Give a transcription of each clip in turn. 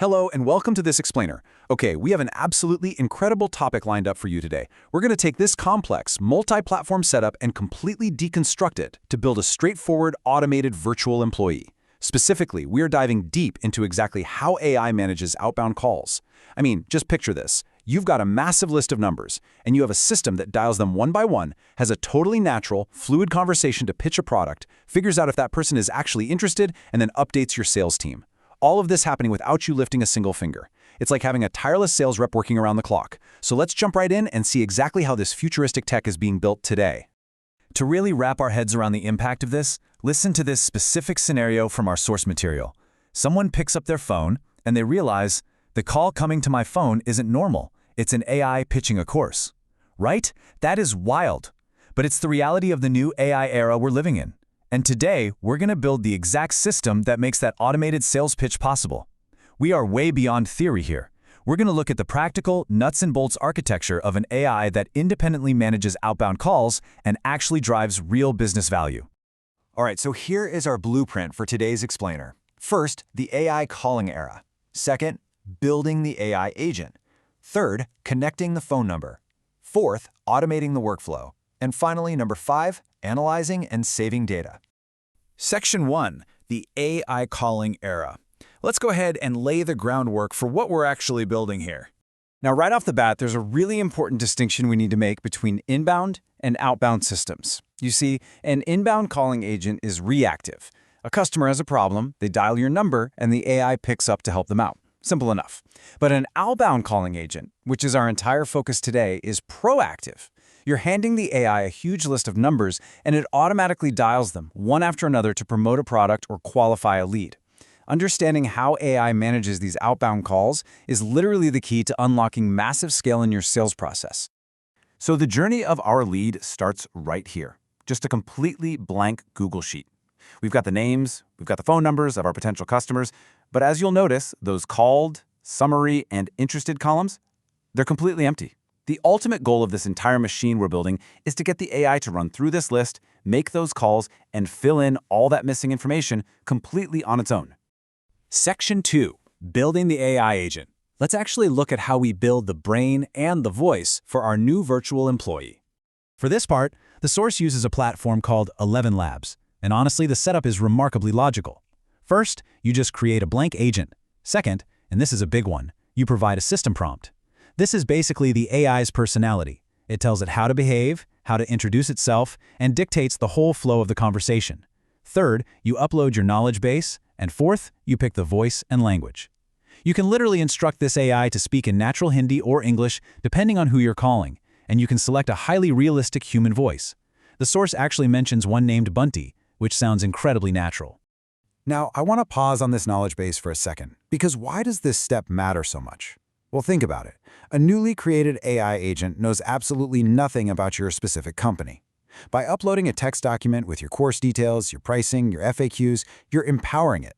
Hello and welcome to this explainer. Okay, we have an absolutely incredible topic lined up for you today. We're going to take this complex, multi-platform setup and completely deconstruct it to build a straightforward, automated virtual employee. Specifically, we are diving deep into exactly how AI manages outbound calls. I mean, just picture this. You've got a massive list of numbers, and you have a system that dials them one by one, has a totally natural, fluid conversation to pitch a product, figures out if that person is actually interested, and then updates your sales team. All of this happening without you lifting a single finger. It's like having a tireless sales rep working around the clock. So let's jump right in and see exactly how this futuristic tech is being built today. To really wrap our heads around the impact of this, listen to this specific scenario from our source material. Someone picks up their phone and they realize, the call coming to my phone isn't normal. It's an AI pitching a course. Right? That is wild. But it's the reality of the new AI era we're living in. And today, we're going to build the exact system that makes that automated sales pitch possible. We are way beyond theory here. We're going to look at the practical, nuts and bolts architecture of an AI that independently manages outbound calls and actually drives real business value. All right, so here is our blueprint for today's explainer. First, the AI calling era. Second, building the AI agent. Third, connecting the phone number. Fourth, automating the workflow. And finally, number 5, analyzing and saving data. Section 1, the AI calling era. Let's go ahead and lay the groundwork for what we're actually building here. Now, right off the bat, there's a really important distinction we need to make between inbound and outbound systems. You see, an inbound calling agent is reactive. A customer has a problem, they dial your number, and the AI picks up to help them out. Simple enough. But an outbound calling agent, which is our entire focus today, is proactive. You're handing the AI a huge list of numbers, and it automatically dials them one after another to promote a product or qualify a lead. Understanding how AI manages these outbound calls is literally the key to unlocking massive scale in your sales process. So the journey of our lead starts right here. Just a completely blank Google sheet. We've got the names, we've got the phone numbers of our potential customers, but as you'll notice, those called, summary, and interested columns, they're completely empty. The ultimate goal of this entire machine we're building is to get the AI to run through this list, make those calls, and fill in all that missing information completely on its own. Section 2, building the AI agent. Let's actually look at how we build the brain and the voice for our new virtual employee. For this part, the source uses a platform called 11 Labs, and honestly, the setup is remarkably logical. First, you just create a blank agent. Second, and this is a big one, you provide a system prompt. This is basically the AI's personality. It tells it how to behave, how to introduce itself, and dictates the whole flow of the conversation. Third, you upload your knowledge base, and fourth, you pick the voice and language. You can literally instruct this AI to speak in natural Hindi or English depending on who you're calling, and you can select a highly realistic human voice. The source actually mentions one named Bunty, which sounds incredibly natural. Now, I want to pause on this knowledge base for a second, because why does this step matter so much? Well, think about it. A newly created AI agent knows absolutely nothing about your specific company. By uploading a text document with your course details, your pricing, your FAQs, you're empowering it.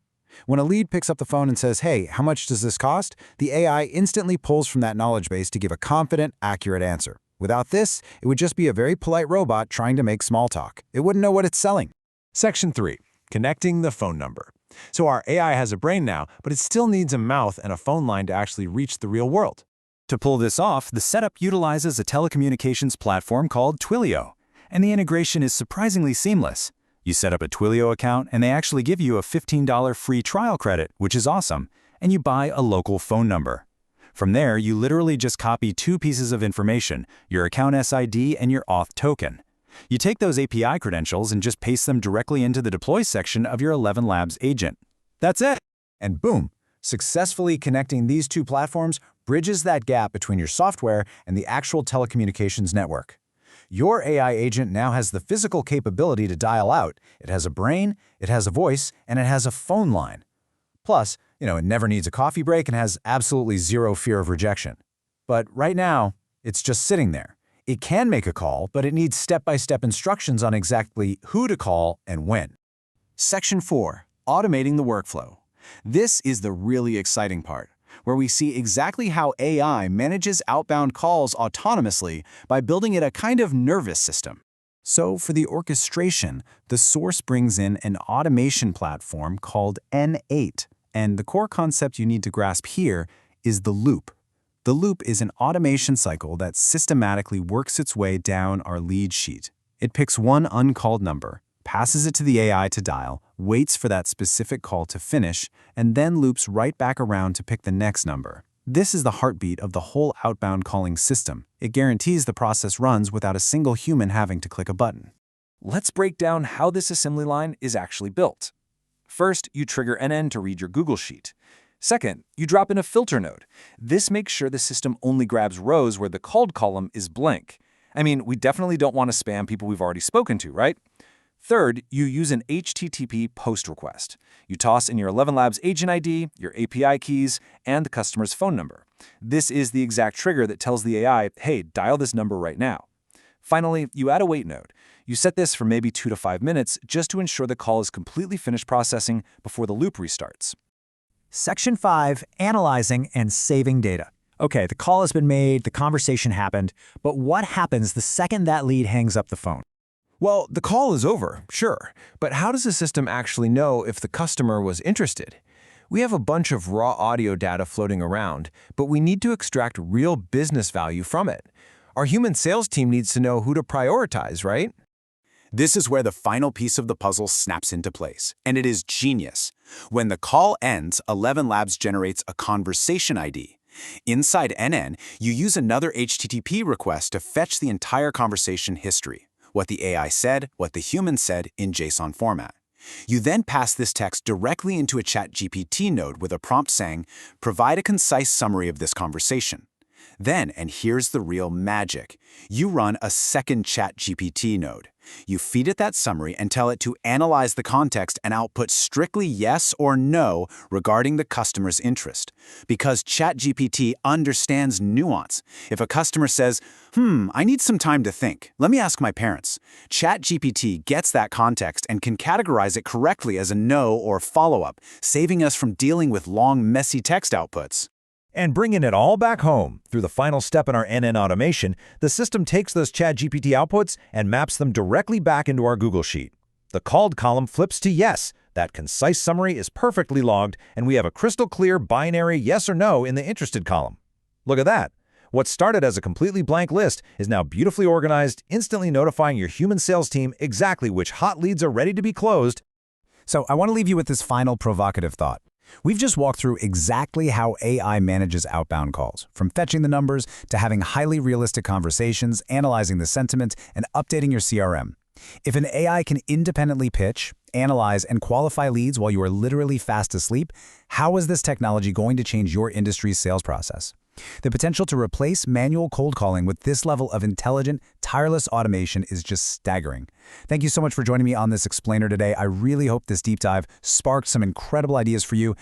When a lead picks up the phone and says, "Hey, how much does this cost?" the AI instantly pulls from that knowledge base to give a confident, accurate answer. Without this, it would just be a very polite robot trying to make small talk. It wouldn't know what it's selling. Section 3, connecting the phone number. So our AI has a brain now, but it still needs a mouth and a phone line to actually reach the real world. To pull this off, the setup utilizes a telecommunications platform called Twilio, and the integration is surprisingly seamless. You set up a Twilio account, and they actually give you a $15 free trial credit, which is awesome, and you buy a local phone number. From there, you literally just copy 2 pieces of information, your account SID and your auth token. You take those API credentials and just paste them directly into the deploy section of your 11 Labs agent. That's it! And boom! Successfully connecting these 2 platforms bridges that gap between your software and the actual telecommunications network. Your AI agent now has the physical capability to dial out. It has a brain, it has a voice, and it has a phone line. Plus, it never needs a coffee break and has absolutely zero fear of rejection. But right now, it's just sitting there. It can make a call, but it needs step-by-step instructions on exactly who to call and when. Section 4, automating the workflow. This is the really exciting part, where we see exactly how AI manages outbound calls autonomously by building it a kind of nervous system. So for the orchestration, the source brings in an automation platform called N8, And the core concept you need to grasp here is the loop. The loop is an automation cycle that systematically works its way down our lead sheet. It picks one uncalled number, passes it to the AI to dial, waits for that specific call to finish, and then loops right back around to pick the next number. This is the heartbeat of the whole outbound calling system. It guarantees the process runs without a single human having to click a button. Let's break down how this assembly line is actually built. First, you trigger NN to read your Google Sheet. Second, you drop in a filter node. This makes sure the system only grabs rows where the called column is blank. I mean, we definitely don't want to spam people we've already spoken to, right? Third, you use an HTTP post request. You toss in your 11 Labs agent ID, your API keys, and the customer's phone number. This is the exact trigger that tells the AI, hey, dial this number right now. Finally, you add a wait node. You set this for maybe 2 to 5 minutes just to ensure the call is completely finished processing before the loop restarts. Section 5, Analyzing and Saving Data. Okay, the call has been made, the conversation happened, but what happens the second that lead hangs up the phone? Well, the call is over, sure, but how does the system actually know if the customer was interested? We have a bunch of raw audio data floating around, but we need to extract real business value from it. Our human sales team needs to know who to prioritize, right? This is where the final piece of the puzzle snaps into place, and it is genius. When the call ends, 11 Labs generates a conversation ID. Inside NN, you use another HTTP request to fetch the entire conversation history, what the AI said, what the human said in JSON format. You then pass this text directly into a ChatGPT node with a prompt saying, provide a concise summary of this conversation. Then, and here's the real magic, you run a second ChatGPT node. You feed it that summary and tell it to analyze the context and output strictly yes or no regarding the customer's interest. Because ChatGPT understands nuance. If a customer says, I need some time to think, let me ask my parents, ChatGPT gets that context and can categorize it correctly as a no or follow-up, saving us from dealing with long, messy text outputs. And bringing it all back home, through the final step in our NN automation, the system takes those ChatGPT outputs and maps them directly back into our Google Sheet. The called column flips to yes. That concise summary is perfectly logged, and we have a crystal clear binary yes or no in the interested column. Look at that. What started as a completely blank list is now beautifully organized, instantly notifying your human sales team exactly which hot leads are ready to be closed. So I want to leave you with this final provocative thought. We've just walked through exactly how AI manages outbound calls, from fetching the numbers to having highly realistic conversations, analyzing the sentiment, and updating your CRM. If an AI can independently pitch, analyze, and qualify leads while you are literally fast asleep, how is this technology going to change your industry's sales process? The potential to replace manual cold calling with this level of intelligent, tireless automation is just staggering. Thank you so much for joining me on this explainer today. I really hope this deep dive sparked some incredible ideas for you.